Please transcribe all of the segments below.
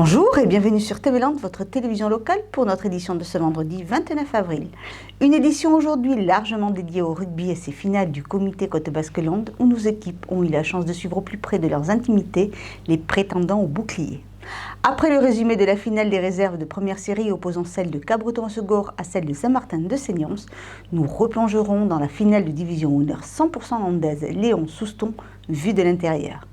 Bonjour et bienvenue sur TV Land, votre télévision locale pour notre édition de ce vendredi 29 avril. Une édition aujourd'hui largement dédiée au rugby et ses finales du comité Côte Basque Land où nos équipes ont eu la chance de suivre au plus près de leurs intimités les prétendants au bouclier. Après le résumé de la finale des réserves de première série opposant celle de Cabreton-Segor à celle de Saint-Martin de Seignons, nous replongerons dans la finale de division honneur 100% landaise Léon Souston vue de l'intérieur.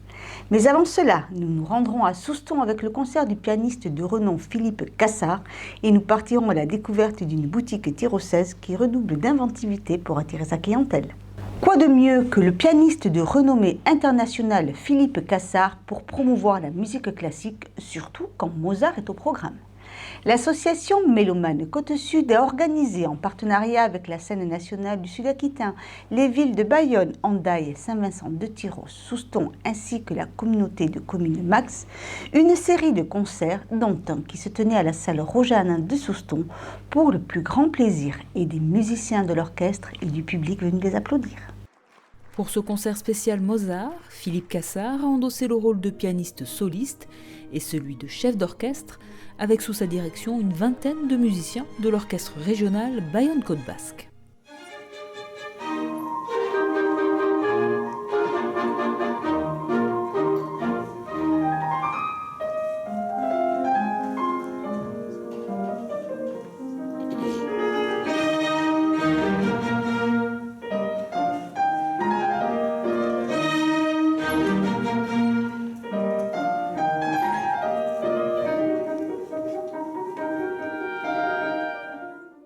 Mais avant cela, nous nous rendrons à Souston avec le concert du pianiste de renom Philippe Cassard et nous partirons à la découverte d'une boutique tyrosaise qui redouble d'inventivité pour attirer sa clientèle. Quoi de mieux que le pianiste de renommée internationale Philippe Cassard pour promouvoir la musique classique, surtout quand Mozart est au programme. L'association Mélomane Côte-Sud a organisé en partenariat avec la scène nationale du Sud-Aquitain, les villes de Bayonne, Hendaye, Saint-Vincent-de-Tyrosse, Souston ainsi que la communauté de communes Max, une série de concerts dont un qui se tenait à la salle Rojanin de Souston pour le plus grand plaisir et des musiciens de l'orchestre et du public venus les applaudir. Pour ce concert spécial Mozart, Philippe Cassard a endossé le rôle de pianiste soliste et celui de chef d'orchestre, avec sous sa direction une vingtaine de musiciens de l'orchestre régional Bayonne-Côte Basque.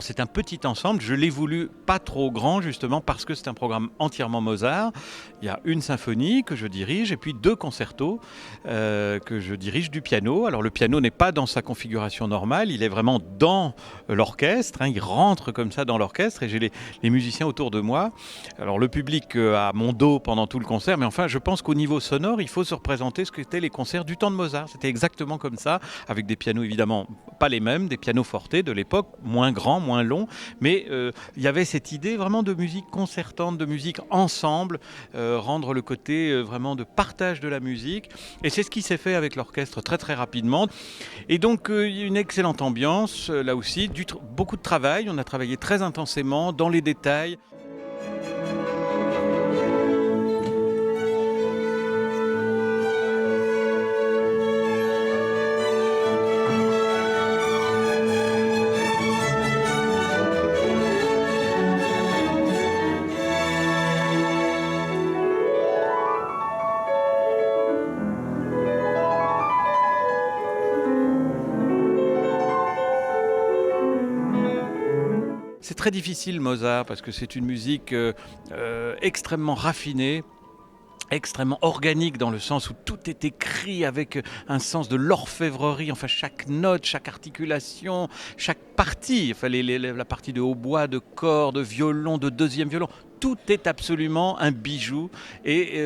C'est un petit ensemble, je l'ai voulu pas trop grand justement parce que c'est un programme entièrement Mozart. Il y a une symphonie que je dirige et puis deux concertos que je dirige du piano. Alors le piano n'est pas dans sa configuration normale, il est vraiment dans l'orchestre, il rentre comme ça dans l'orchestre et j'ai les musiciens autour de moi. Alors le public a mon dos pendant tout le concert, mais enfin je pense qu'au niveau sonore, il faut se représenter ce qu'étaient les concerts du temps de Mozart. C'était exactement comme ça, avec des pianos évidemment pas les mêmes, des pianos forte de l'époque, moins grands, moins long, mais il y avait cette idée vraiment de musique concertante, de musique ensemble, rendre le côté vraiment de partage de la musique. Et c'est ce qui s'est fait avec l'orchestre très très rapidement. Et donc une excellente ambiance, là aussi, beaucoup de travail. On a travaillé très intensément dans les détails. C'est très difficile Mozart parce que c'est une musique extrêmement raffinée, extrêmement organique dans le sens où tout est écrit avec un sens de l'orfèvrerie, enfin chaque note, chaque articulation, chaque partie, enfin la partie de hautbois, de cor, de violon, de deuxième violon, tout est absolument un bijou et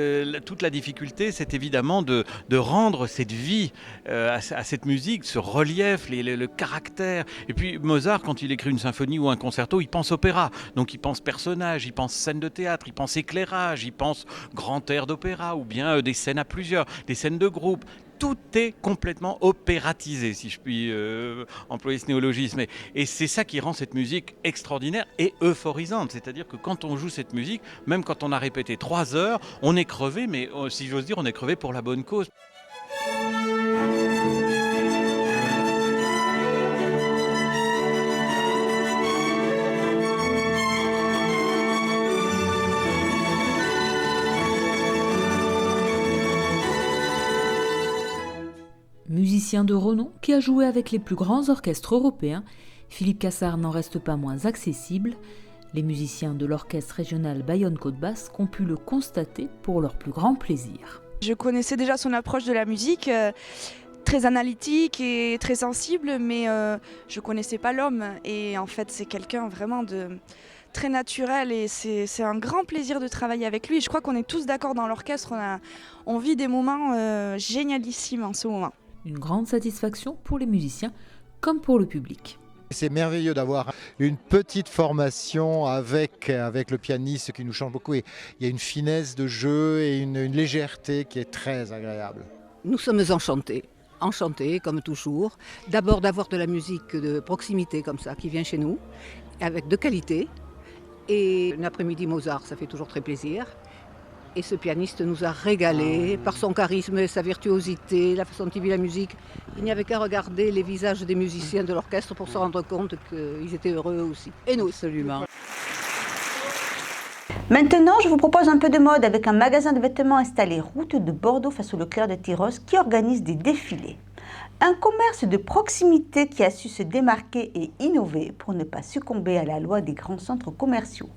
toute la difficulté c'est évidemment de rendre cette vie à cette musique, ce relief, le caractère. Et puis Mozart quand il écrit une symphonie ou un concerto, il pense opéra, donc il pense personnage, il pense scène de théâtre, il pense éclairage, il pense grand air d'opéra ou bien des scènes à plusieurs, des scènes de groupe. Tout est complètement opératisé, si je puis employer ce néologisme. Et c'est ça qui rend cette musique extraordinaire et euphorisante. C'est-à-dire que quand on joue cette musique, même quand on a répété 3 heures, on est crevé, mais si j'ose dire, on est crevé pour la bonne cause. Musicien de renom qui a joué avec les plus grands orchestres européens, Philippe Cassard n'en reste pas moins accessible. Les musiciens de l'orchestre régional Bayonne-Côte Basque ont pu le constater pour leur plus grand plaisir. Je connaissais déjà son approche de la musique, très analytique et très sensible, mais je connaissais pas l'homme. Et en fait, c'est quelqu'un vraiment de très naturel et c'est un grand plaisir de travailler avec lui. Je crois qu'on est tous d'accord dans l'orchestre, on vit des moments génialissimes en ce moment. Une grande satisfaction pour les musiciens comme pour le public. C'est merveilleux d'avoir une petite formation avec le pianiste qui nous change beaucoup. Et il y a une finesse de jeu et une légèreté qui est très agréable. Nous sommes enchantés. enchantée, comme toujours. D'abord d'avoir de la musique de proximité comme ça, qui vient chez nous, avec de qualité. Et l'après-midi Mozart, ça fait toujours très plaisir. Et ce pianiste nous a régalés par son charisme et sa virtuosité, la façon dont il vit la musique. Il n'y avait qu'à regarder les visages des musiciens de l'orchestre pour se rendre compte qu'ils étaient heureux eux aussi. Et nous, absolument. Maintenant, je vous propose un peu de mode avec un magasin de vêtements installé route de Bordeaux face au Leclerc de Tyrosse qui organise des défilés. Un commerce de proximité qui a su se démarquer et innover pour ne pas succomber à la loi des grands centres commerciaux.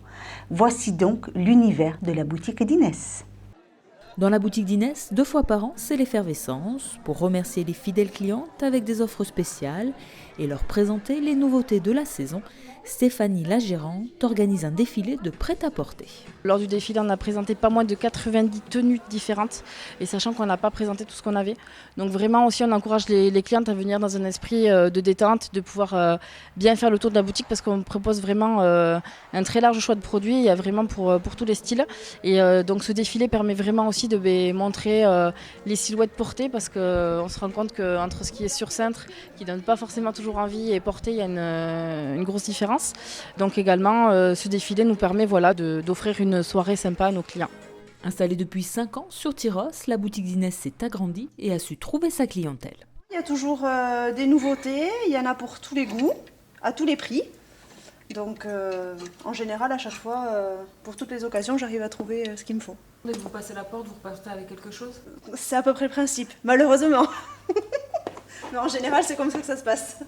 Voici donc l'univers de la boutique d'Inès. Dans la boutique d'Inès, 2 fois par an, c'est l'effervescence pour remercier les fidèles clientes avec des offres spéciales et leur présenter les nouveautés de la saison. Stéphanie, la gérante, organise un défilé de prêt-à-porter. Lors du défilé, on a présenté pas moins de 90 tenues différentes, et sachant qu'on n'a pas présenté tout ce qu'on avait. Donc vraiment aussi, on encourage les clientes à venir dans un esprit de détente, de pouvoir bien faire le tour de la boutique, parce qu'on propose vraiment un très large choix de produits. Il y a vraiment pour tous les styles. Et donc ce défilé permet vraiment aussi de montrer les silhouettes portées, parce qu'on se rend compte qu'entre ce qui est sur cintre, qui ne donne pas forcément toujours envie, et porté, il y a une grosse différence. Donc également, ce défilé nous permet d'offrir une soirée sympa à nos clients. Installée depuis 5 ans sur Tyrosse, la boutique d'Inès s'est agrandie et a su trouver sa clientèle. Il y a toujours des nouveautés, il y en a pour tous les goûts, à tous les prix. Donc en général, à chaque fois, pour toutes les occasions, j'arrive à trouver ce qu'il me faut. Dès que vous passez la porte, vous repartez avec quelque chose ? C'est à peu près le principe, malheureusement. Mais en général, c'est comme ça que ça se passe.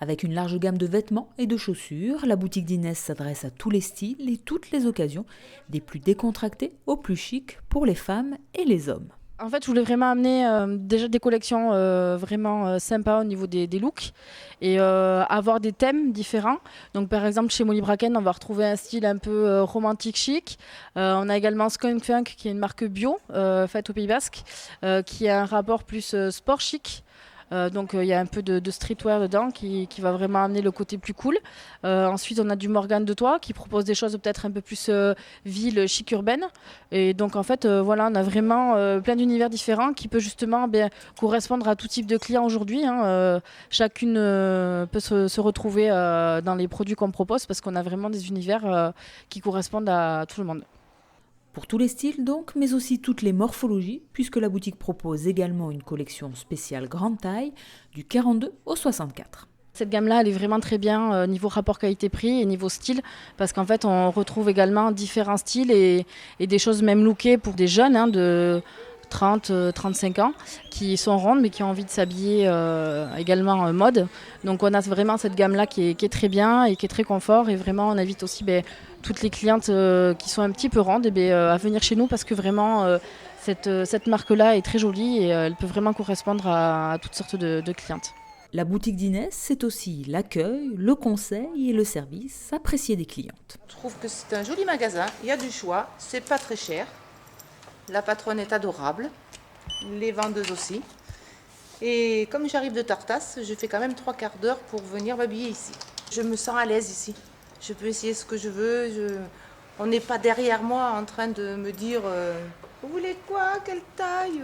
Avec une large gamme de vêtements et de chaussures, la boutique d'Inès s'adresse à tous les styles et toutes les occasions, des plus décontractés aux plus chics pour les femmes et les hommes. En fait, je voulais vraiment amener déjà des collections vraiment sympas au niveau des looks et avoir des thèmes différents. Donc par exemple, chez Molly Bracken, on va retrouver un style un peu romantique chic. On a également Skunk Funk, qui est une marque bio faite au Pays Basque, qui a un rapport plus sport chic. Donc il y a un peu de streetwear dedans qui va vraiment amener le côté plus cool. Ensuite, on a du Morgane de Toit qui propose des choses peut-être un peu plus ville, chic, urbaine. Et donc en fait, voilà, on a vraiment plein d'univers différents qui peut justement correspondre à tout type de clients aujourd'hui. Chacune peut se retrouver dans les produits qu'on propose, parce qu'on a vraiment des univers qui correspondent à tout le monde. Pour tous les styles donc, mais aussi toutes les morphologies, puisque la boutique propose également une collection spéciale grande taille, du 42 au 64. Cette gamme-là, elle est vraiment très bien niveau rapport qualité-prix et niveau style, parce qu'en fait, on retrouve également différents styles et des choses même lookées pour des jeunes de 30-35 ans, qui sont rondes mais qui ont envie de s'habiller également mode. Donc on a vraiment cette gamme-là qui est très bien et qui est très confort, et vraiment on invite aussi toutes les clientes qui sont un petit peu rondes à venir chez nous, parce que vraiment cette marque-là est très jolie et elle peut vraiment correspondre à toutes sortes de clientes. La boutique d'Inès, c'est aussi l'accueil, le conseil et le service apprécié des clientes. Je trouve que c'est un joli magasin, il y a du choix, c'est pas très cher. La patronne est adorable, les vendeuses aussi. Et comme j'arrive de Tartas, je fais quand même 3/4 d'heure pour venir m'habiller ici. Je me sens à l'aise ici. Je peux essayer ce que je veux. On n'est pas derrière moi en train de me dire vous voulez quoi, quelle taille.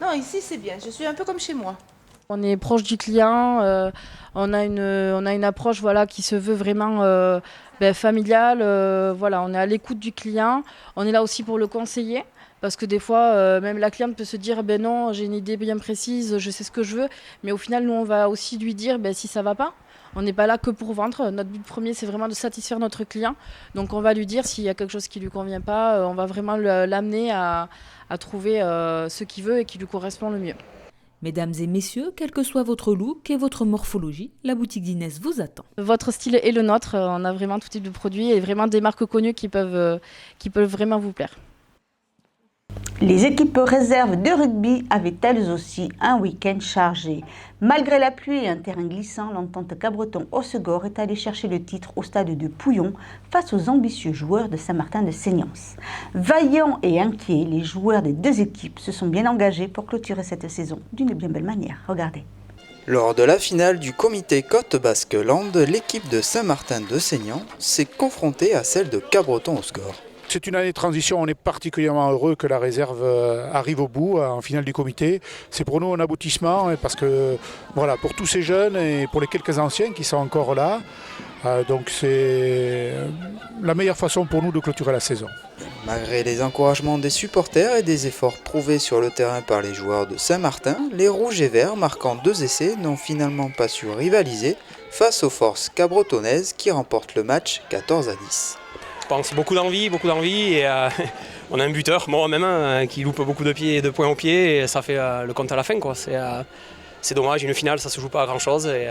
Non, ici c'est bien, je suis un peu comme chez moi. On est proche du client, on a une approche qui se veut vraiment familiale. On est à l'écoute du client, on est là aussi pour le conseiller. Parce que des fois, même la cliente peut se dire non, j'ai une idée bien précise, je sais ce que je veux. Mais au final, nous, on va aussi lui dire si ça ne va pas. On n'est pas là que pour vendre. Notre but premier, c'est vraiment de satisfaire notre client. Donc on va lui dire s'il y a quelque chose qui ne lui convient pas. On va vraiment l'amener à trouver ce qu'il veut et qui lui correspond le mieux. Mesdames et messieurs, quel que soit votre look et votre morphologie, la boutique d'Inès vous attend. Votre style est le nôtre. On a vraiment tout type de produits et vraiment des marques connues qui peuvent vraiment vous plaire. Les équipes réserves de rugby avaient elles aussi un week-end chargé. Malgré la pluie et un terrain glissant, l'entente Cabreton-Hossegor est allée chercher le titre au stade de Pouillon face aux ambitieux joueurs de Saint-Martin-de-Seignance. Vaillants et inquiets, les joueurs des deux équipes se sont bien engagés pour clôturer cette saison d'une bien belle manière. Regardez. Lors de la finale du comité Côte Basque Land, l'équipe de Saint-Martin-de-Seignance s'est confrontée à celle de Cabreton-Hossegor. C'est une année de transition, on est particulièrement heureux que la réserve arrive au bout, en finale du comité. C'est pour nous un aboutissement, parce que voilà, pour tous ces jeunes et pour les quelques anciens qui sont encore là, donc c'est la meilleure façon pour nous de clôturer la saison. Malgré les encouragements des supporters et des efforts prouvés sur le terrain par les joueurs de Saint-Martin, les Rouges et Verts, marquant 2 essais, n'ont finalement pas su rivaliser face aux forces cabrotonnaises qui remportent le match 14-10. Je pense beaucoup d'envie et on a un buteur, moi-même, qui loupe beaucoup de points au pied et ça fait le compte à la fin, quoi. C'est dommage, une finale ça se joue pas à grand chose et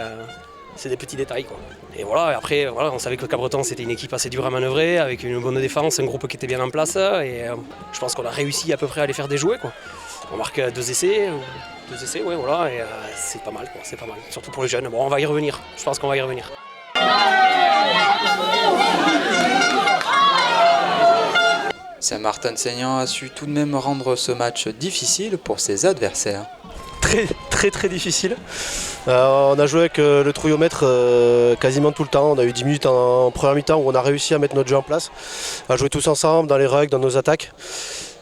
c'est des petits détails, quoi. Et voilà, après on savait que le Cabreton c'était une équipe assez dure à manœuvrer, avec une bonne défense, un groupe qui était bien en place et je pense qu'on a réussi à peu près à les faire déjouer, quoi. On marque 2 essais, ouais, voilà, et c'est pas mal, quoi, c'est pas mal, surtout pour les jeunes. Bon, on va y revenir, je pense qu'on va y revenir. Saint-Martin-de-Seignan a su tout de même rendre ce match difficile pour ses adversaires. Très difficile. On a joué avec le trouillomètre quasiment tout le temps. On a eu 10 minutes en première mi-temps où on a réussi à mettre notre jeu en place, à jouer tous ensemble dans les rugs, dans nos attaques.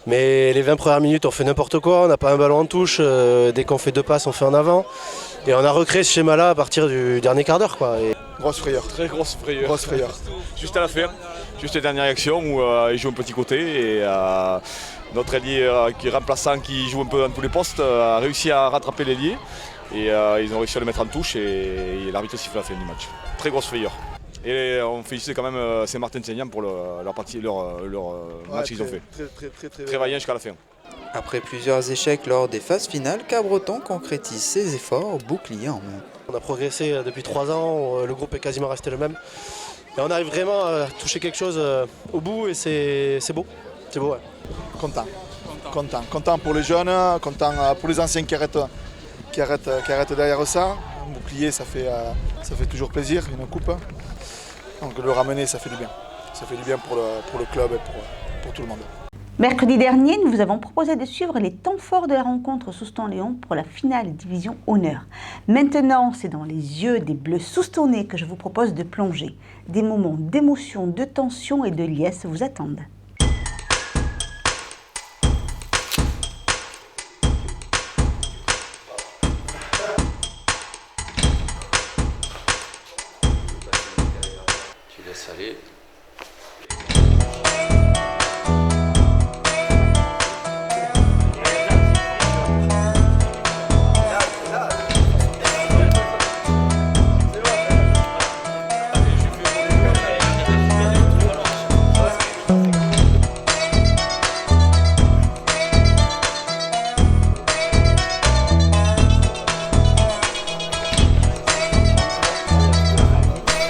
Mais les 20 premières minutes on fait n'importe quoi, on n'a pas un ballon en touche, dès qu'on fait 2 passes on fait en avant. Et on a recréé ce schéma-là à partir du dernier quart d'heure, quoi. Grosse frayeur. Très grosse frayeur. Juste à la fin, juste la dernière action où il joue un petit côté et notre ailier qui est remplaçant, qui joue un peu dans tous les postes, a réussi à rattraper l'ailier et ils ont réussi à le mettre en touche et l'arbitre siffle à la fin du match. Très grosse frayeur. Et on félicite quand même Saint-Martin-de-Seignan pour leur match qu'ils ont fait. Très vaillant jusqu'à la fin. Après plusieurs échecs lors des phases finales, Cabreton concrétise ses efforts, bouclier en main. On a progressé depuis 3 ans, le groupe est quasiment resté le même. Et on arrive vraiment à toucher quelque chose au bout et c'est beau. C'est beau, ouais. Content pour les jeunes, content pour les anciens qui arrêtent derrière ça. Un bouclier, ça fait toujours plaisir, une coupe. Donc le ramener, ça fait du bien. Ça fait du bien pour le club et pour tout le monde. Mercredi dernier, nous vous avons proposé de suivre les temps forts de la rencontre Souston-Léon pour la finale Division Honneur. Maintenant, c'est dans les yeux des Bleus Soustonnais que je vous propose de plonger. Des moments d'émotion, de tension et de liesse vous attendent. Tu laisses aller.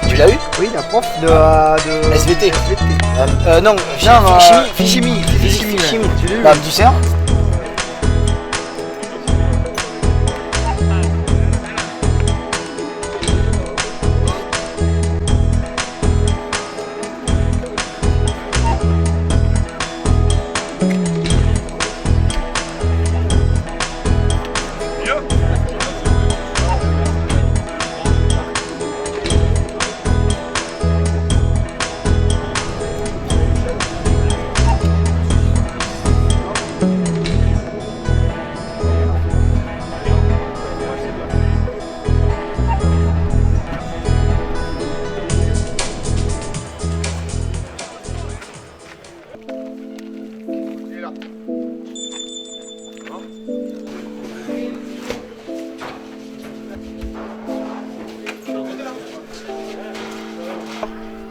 Tu l'as eu? Oui, la prof de SVT. Non, chimie. Tu l'as eu? Bah, tu sais.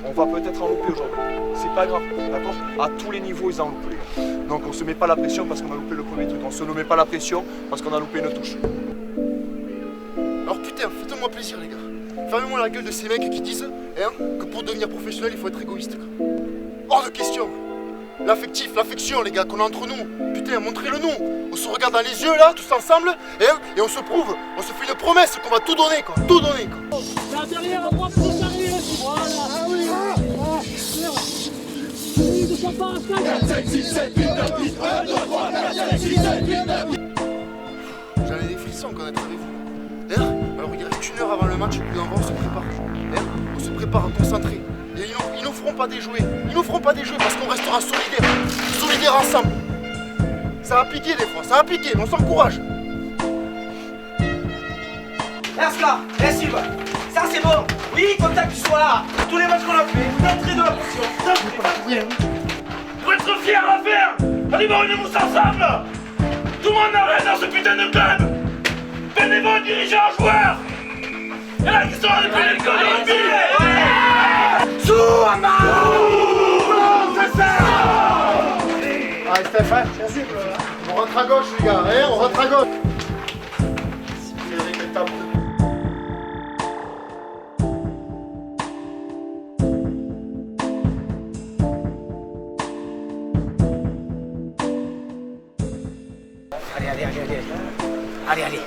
On va peut-être en louper aujourd'hui. C'est pas grave, d'accord? À tous les niveaux, ils en loupent, les gars. Donc on se met pas la pression parce qu'on a loupé le premier truc. On se met pas la pression parce qu'on a loupé une touche. Alors putain, faites-moi plaisir, les gars. Fermez-moi la gueule de ces mecs qui disent que pour devenir professionnel, il faut être égoïste. Hors de question. L'affectif, l'affection, les gars, qu'on a entre nous. Putain, montrez-le nous. On se regarde dans les yeux, là, tous ensemble, et on se prouve. On se fait une promesse qu'on va tout donner, quoi. Tout donner, quoi. Là, derrière, à droite, voilà. Ah oui. J'en ai des frissons quand on est avec vous. Alors, il reste 1 heure avant le match, plus d'envoi, on se prépare. On se prépare à concentrer. Et ils nous feront pas pas déjouer. Ils nous feront pas déjouer parce qu'on restera solidaires. Solidaires ensemble. Ça va piquer des fois, ça va piquer, mais on s'encourage. Erska, Sylvain, ça c'est bon. Oui, contact tu sois là. Tous les matchs qu'on a fait, d'entrée de la pression. Pour être fiers à la faire, allez voir une mousse ensemble. Tout le monde arrête dans ce putain de club. Bénévoles, dirigeants, joueurs. Et là qui sont depuis l'école de rugby. Souama. C'est ça. Allez Stéphane, on rentre à gauche les gars, hein, on rentre à gauche. Frédéric est à bout. Allez.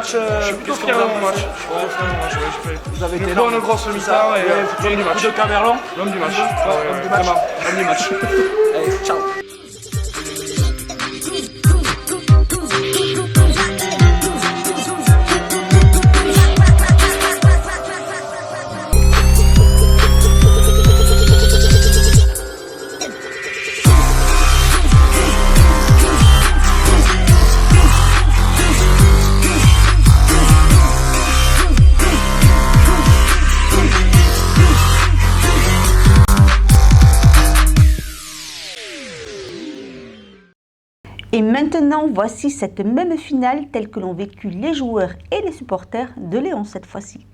Je suis plutôt fier de mon match. Vous avez été une grosse mi-temps et l'homme du match. De Camerlan, l'homme du match. L'homme du match. Allez, ciao. Et maintenant, voici cette même finale telle que l'ont vécu les joueurs et les supporters de Léon cette fois-ci.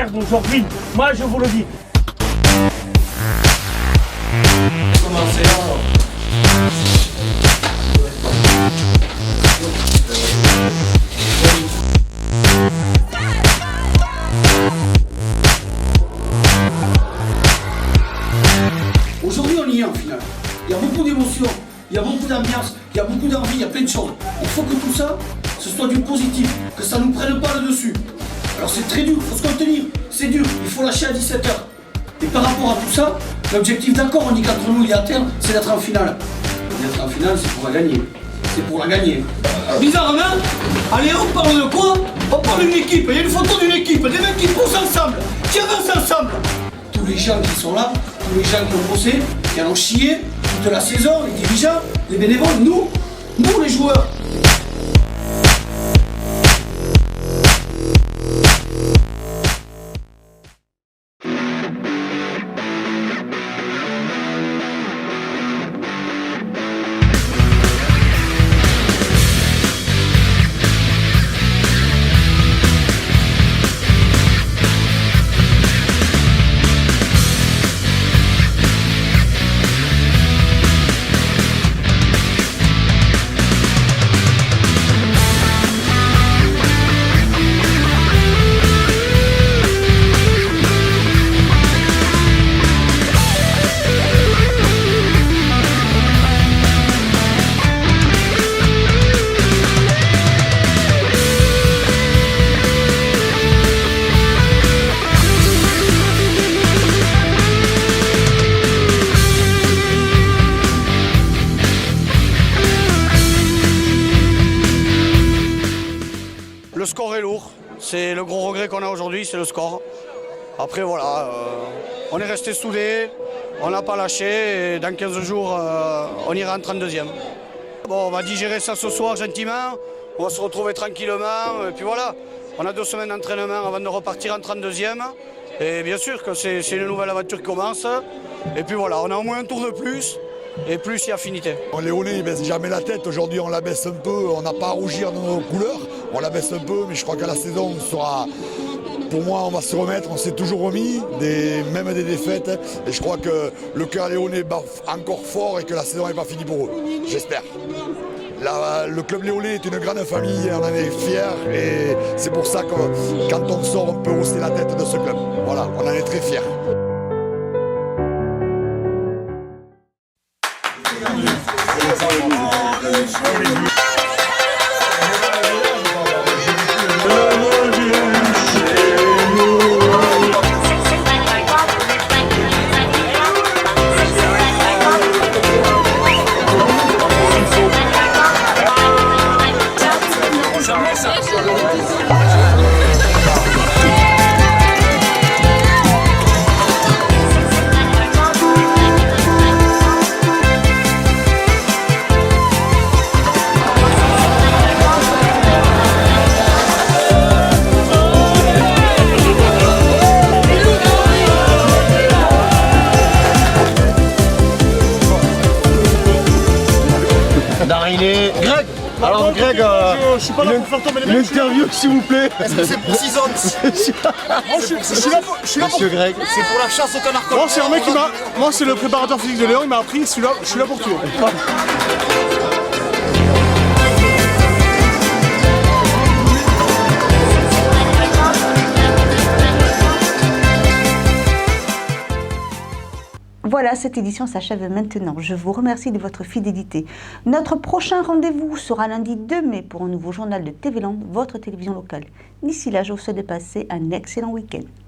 merde aujourd'hui. Moi, je vous le dis. Aujourd'hui, on y est en finale. Il y a beaucoup d'émotions, il y a beaucoup d'ambiance, il y a beaucoup d'envie, il y a plein de choses. Il faut que tout ça, ce soit du positif, que ça ne nous prenne pas le dessus. Alors c'est très dur, il faut se contenir, c'est dur, il faut lâcher à 17h. Et par rapport à tout ça, l'objectif, d'accord, on dit qu'entre nous il est à terme, c'est d'être en finale. D'être en finale, c'est pour la gagner. C'est pour la gagner. Bizarrement, allez, on parle de quoi? On parle d'une équipe, il y a une photo d'une équipe, des mecs qui poussent ensemble, qui avancent ensemble. Tous les gens qui sont là, tous les gens qui ont bossé, qui en ont chié toute la saison, les dirigeants, les bénévoles, nous les joueurs. Le score est lourd, c'est le gros regret qu'on a aujourd'hui, c'est le score. Après voilà, on est resté soudés, on n'a pas lâché et dans 15 jours on ira en 32e. Bon, on va digérer ça ce soir gentiment, on va se retrouver tranquillement et puis voilà. On a 2 semaines d'entraînement avant de repartir en 32e et bien sûr que c'est une nouvelle aventure qui commence. Et puis voilà, on a au moins un tour de plus. Et plus il y a affinité. Léoné, il baisse jamais la tête. Aujourd'hui, on la baisse un peu. On n'a pas à rougir de nos couleurs. On la baisse un peu, mais je crois qu'à la saison, on sera. Pour moi, on va se remettre. On s'est toujours remis, même des défaites. Et je crois que le cœur léonais bat encore fort et que la saison n'est pas finie pour eux. J'espère. Le club léonais est une grande famille. On en est fiers. Et c'est pour ça que quand on sort, on peut hausser la tête de ce club. Voilà, on en est très fiers. Greg, alors Greg, je suis pas là pour faire tomber les mecs. Une interview s'il vous plaît. Est-ce que c'est pour 6 ans? Je suis là pour... Monsieur Greg. C'est pour la chasse au canard. Moi c'est un mec qui m'a... Moi c'est le préparateur physique de Léon, il m'a appris, je suis là pour tout. Voilà, cette édition s'achève maintenant. Je vous remercie de votre fidélité. Notre prochain rendez-vous sera lundi 2 mai pour un nouveau journal de TV Land, votre télévision locale. D'ici là, je vous souhaite de passer un excellent week-end.